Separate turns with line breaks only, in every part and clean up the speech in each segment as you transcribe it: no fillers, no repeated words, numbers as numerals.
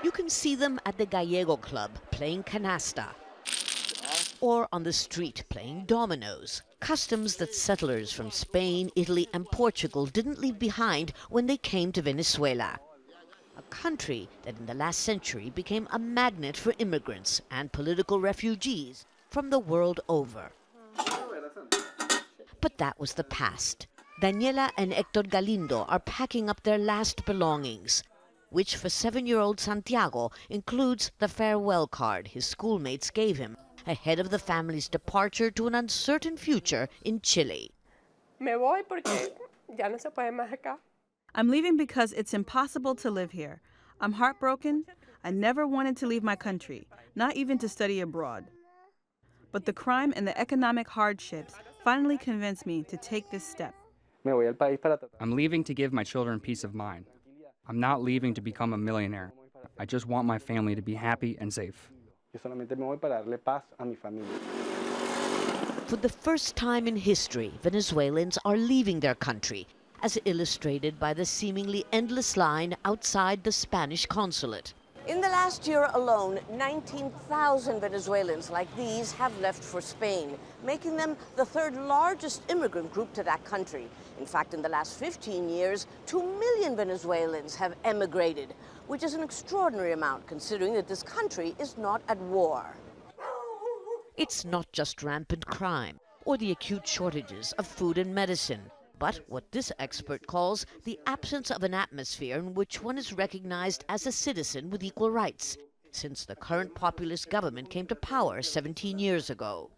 You can see them at the Gallego Club playing canasta, or on the street playing dominoes, customs that settlers from Spain, Italy and Portugal didn't leave behind when they came to Venezuela, a country that in the last century became a magnet for immigrants and political refugees from the world over. But that was the past. Daniela and Hector Galindo are packing up their last belongings, which for 7-year-old Santiago includes the farewell card his schoolmates gave him ahead of the family's departure to an uncertain future in Chile.
Me voy porque ya no se puede más acá.
I'm leaving because it's impossible to live here. I'm heartbroken. I never wanted to leave my country, not even to study abroad. But the crime and the economic hardships finally convinced me to take this step.
I'm leaving to give my children peace of mind. I'm not leaving to become a millionaire. I just want my family to be happy and safe.
For the first time in history, Venezuelans are leaving their country, as illustrated by the seemingly endless line outside the Spanish consulate. In the last year alone, 19,000 Venezuelans like these have left for Spain, making them the third largest immigrant group to that country. In fact, in the last 15 years, 2 million Venezuelans have emigrated, which is an extraordinary amount considering that this country is not at war. It's not just rampant crime or the acute shortages of food and medicine, but what this expert calls the absence of an atmosphere in which one is recognized as a citizen with equal rights, since the current populist government came to power 17 years ago.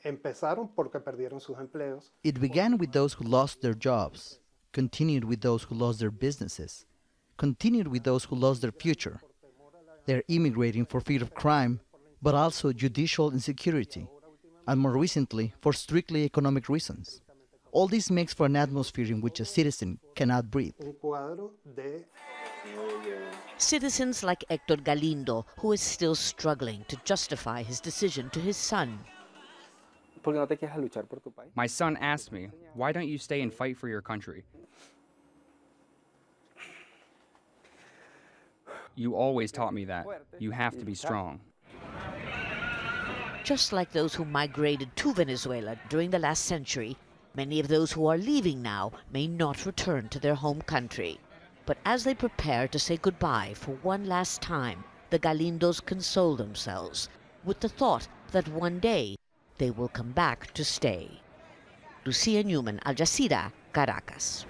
It began with those who lost their jobs, continued with those who lost their businesses, continued with those who lost their future. They're immigrating for fear of crime, but also judicial insecurity, and more recently, for strictly economic reasons. All this makes for an atmosphere in which a citizen cannot breathe.
Citizens like Hector Galindo, who is still struggling to justify his decision to his son.
My son asked me, why don't you stay and fight for your country? You always taught me that. You have to be strong.
Just like those who migrated to Venezuela during the last century, many of those who are leaving now may not return to their home country. But as they prepare to say goodbye for one last time, the Galindos console themselves with the thought that one day they will come back to stay. Lucia, Newman, Jazeera, Caracas.